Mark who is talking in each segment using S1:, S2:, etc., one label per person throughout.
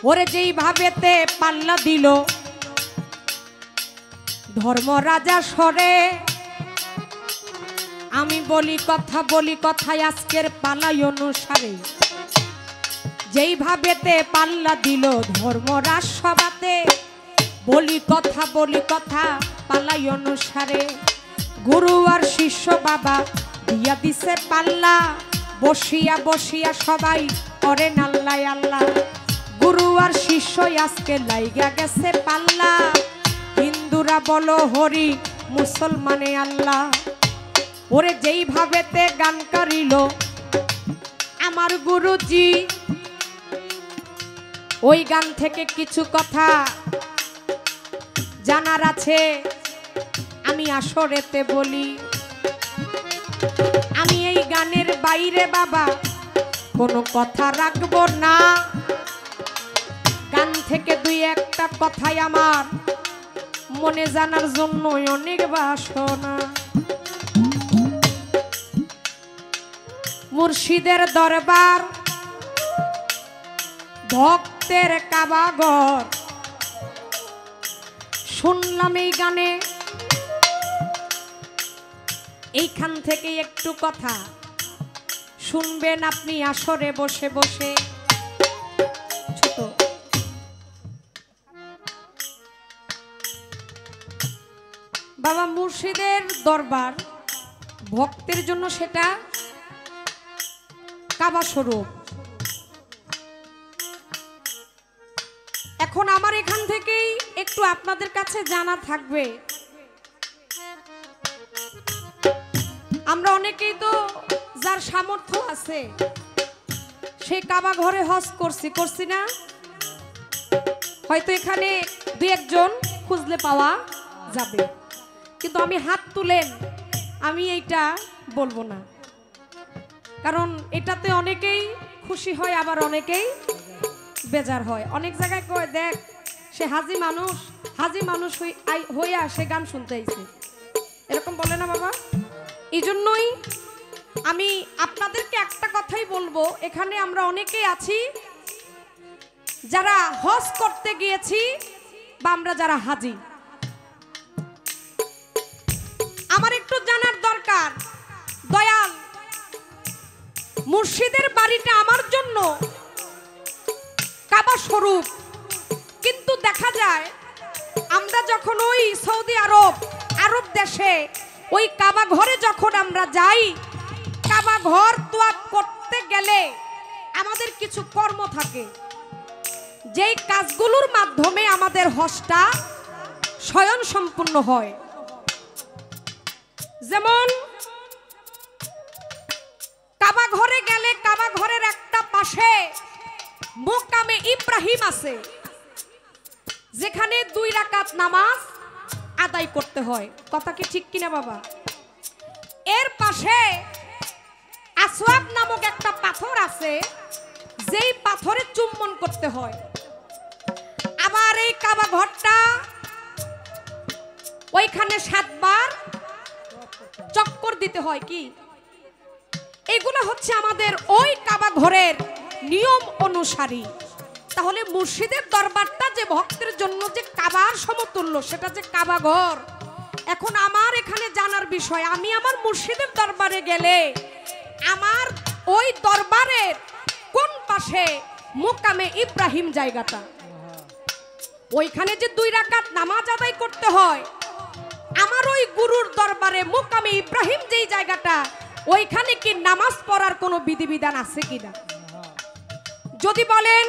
S1: ওরে যেই ভাবেতে পাল্লা দিল ধর্মরাজা সরে, আমি বলি কথায় আজকের পালাই অনুসারে। যেই ভাবেতে পাল্লা দিল ধর্মরাজ সভাতে, বলি কথা পালাই অনুসারে। গুরু আর শিষ্য বাবা দিয়া দিছে পাল্লা, বসিয়া বসিয়া সবাই করেন আল্লাহ আল্লাহ। গুরু আর শিষ্য আজকে লাইগা গেছে পাল্লা, হিন্দুরা বলো হরি মুসলমানে আল্লাহ। ওরে যেই ভাবেতে গান করিল আমার গুরুজি, ওই গান থেকে কিছু কথা জানার আছে আমি আসরেতে বলি। আমি এই গানের বাইরে বাবা কোনো কথা রাখবো না, গান থেকে দুই একটা কথাই আমার মনে জানার জন্য অনেক বাসনা। মুর্শিদের দরবার ভক্তের কাবাগর, শুনলাম এই গানে, এইখান থেকে একটু কথা শুনবেন আপনি আসরে বসে বসে। ছোট বাবা মুর্শিদের দরবার ভক্তের জন্য সেটা কাবা স্বরূপ। এখন আমার এখান থেকেই একটু আপনাদের কাছে জানা থাকবে, আমরা অনেকেই তো যার সামর্থ্য আছে সে কাবা ঘরে হজ করছি না? হয়তো এখানে দুই একজন খুঁজলে পাওয়া যাবে, কিন্তু আমি হাত তুলেন আমি এইটা বলবো না, কারণ এটাতে অনেকেই খুশি হয় আবার অনেকেই বেজার হয়। অনেক জায়গায় কয় দেখ সে হাজি মানুষ হইয়া সে গান শুনতে আইছে, এরকম বলে না বাবা। এই জন্যই আমি আপনাদেরকে একটা কথাই বলবো, এখানে আমরা অনেকেই আছি যারা হজ করতে গিয়েছি বা আমরা যারা হাজি, আমার একটু জানার দরকার দয়াল মুর্শিদের বাড়িটা আমার জন্য কাবা স্বরূপ, কিন্তু দেখা যায় আমরা যখন ওই সৌদি আরব দেশে ওই কাবা ঘরে যখন আমরা যাই, কাবা ঘর তোয়াফ করতে গেলে আমাদের কিছু কর্ম থাকে, যেই কাজগুলোর মাধ্যমে আমাদের হজটা স্বয়ং সম্পূর্ণ হয়। যেমন কাবা ঘরে গেলে কাবা ঘরের একটা পাশে মোকামে ইব্রাহিম আছে, যেখানে 2 রাকাত নামাজ আদায় করতে হয়। কথা কি ঠিক কিনা বাবা? এর পাশে আসওয়াব নামক একটা পাথর আছে, যেই পাথরে চুম্বন করতে হয়। আবার এই কাবা ঘরটা ওইখানে 7 বার চক্কর দিতে হয়। কি এগুলো হচ্ছে আমাদের ওই কাবা ঘরের নিয়ম অনুসারী। তাহলে মুর্শিদের দরবারটা যে ভক্তের জন্য যে কাবার সমতুল্য, সেটা যে কাবা ঘর। এখন আমার এখানে জানার বিষয়, আমি আমার মুর্শিদের দরবারে গেলে আমার ওই দরবারের কোন পাশে মোকামে ইব্রাহিম জায়গাটা, ওইখানে যে 2 রাকাত নামাজ আদায় করতে হয়, আমার ওই গুরুর দরবারে মোকামে ইব্রাহিম যেই জায়গাটা, ওইখানে কি নামাজ পড়ার কোনো বিধিবিধান আছে কিনা? যদি বলেন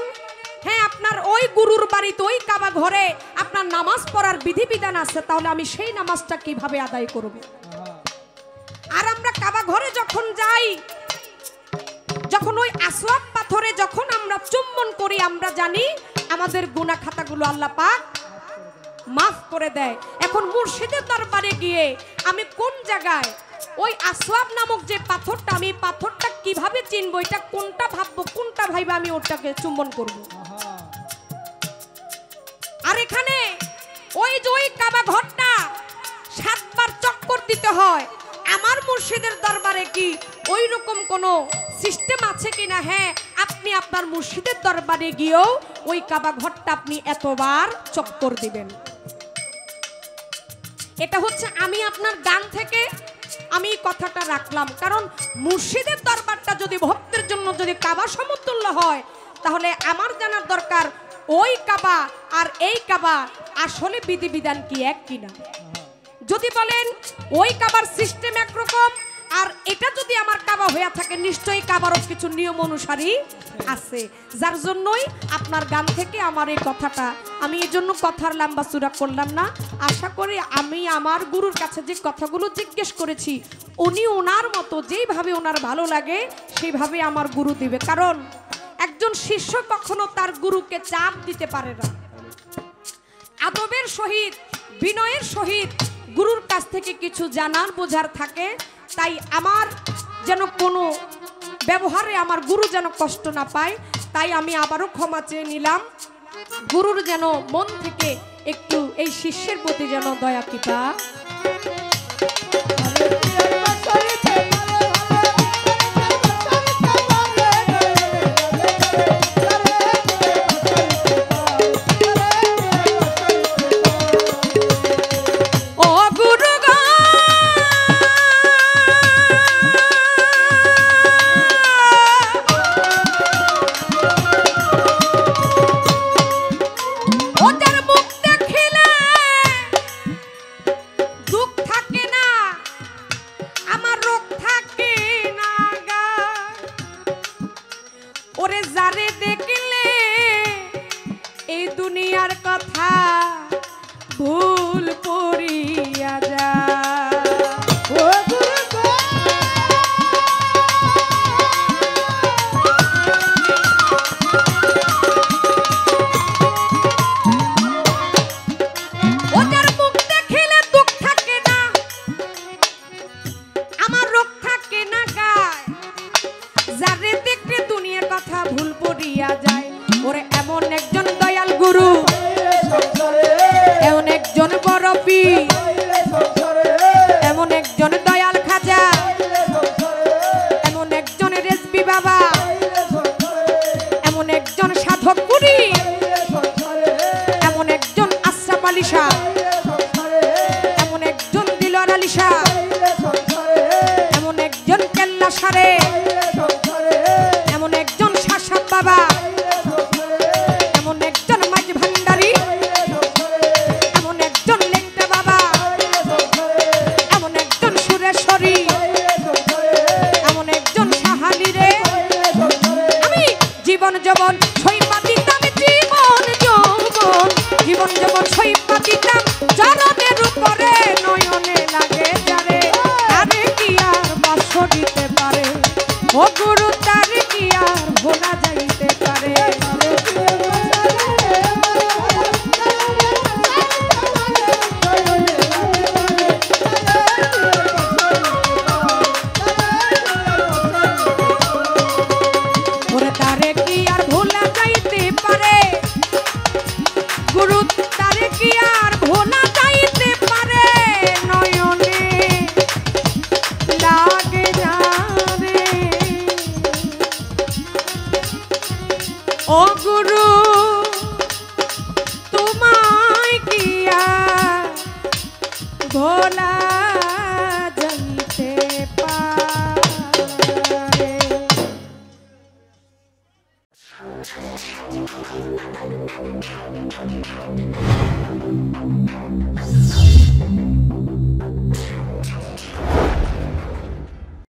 S1: হ্যাঁ আপনার ওই গুরুর বাড়িতে ওই কাবা ঘরে আপনার নামাজ পড়ার বিধিবিধান আছে, তাহলে আমি সেই নামাজটা কিভাবে আদায় করব? আর আমরা কাবা ঘরে যখন যাই, যখন ওই আসওয়াব পাথরে যখন আমরা চুম্বন করি, আমরা জানি আমাদের গুনাহ খাতাগুলো আল্লাহ পাক মাফ করে দেয়। এখন মুর্শিদের দরবারে গিয়ে আমি কোন জায়গায় ওই আসওয়াব নামক যে পাথরটা, আমি পাথরটা কিভাবে চিনবো? এটা কোনটা ভাববো, কোনটা ভাইবা আমি ওটাকে চুম্বন করব? আর এখানে ওই যে ওই কাবা ঘরটা 7 বার চক্কর দিতে হয়। আমার মুর্শিদের দরবারে কি ওই রকম কোনো সিস্টেম আছে কিনা? হ্যাঁ, আপনি আপনার মুর্শিদের দরবারে গিয়েও ওই কাবা ঘরটা আপনি এতবার চক্কর দিবেন। এটা হচ্ছে আমি আপনার গান থেকে আমি কথাটা রাখলাম, কারণ মুর্শিদের দরবারটা যদি ভক্তের জন্য যদি কাবা সমতুল্য হয়, তাহলে আমার জানার দরকার ওই কাবা আর এই কাবা আসলে বিধিবিধান কি এক কিনা। যদি বলেন ওই কাবার সিস্টেম একরকম আর এটা যদি আমার কাবা হয়ে থাকে, নিশ্চয়ই কাবারও কিছু নিয়ম অনুসারী আছে, যার জন্যই আপনার গান থেকে আমার এই কথাটা, আমি এই জন্য কথার লম্বা চূড়া করলাম না। আশা করি আমি আমার গুরুর কাছে যে কথাগুলো জিজ্ঞেস করেছি, উনি ওনার মতো যেইভাবে ওনার ভালো লাগে সেইভাবে আমার গুরু দিবে, কারণ একজন শিষ্য কখনো তার গুরুকে চাপ দিতে পারে না। আদবের সহিত বিনয়ের সহিত গুরুর কাছ থেকে কিছু জানার বোঝার থাকে, তাই আমার যেন কোনো ব্যবহারে আমার গুরু যেন কষ্ট না পায়, তাই আমি আবারও ক্ষমা চেয়ে নিলাম। গুরুর যেন মন থেকে একটু এই শিষ্যের প্রতি যেন দয়া কৃপা।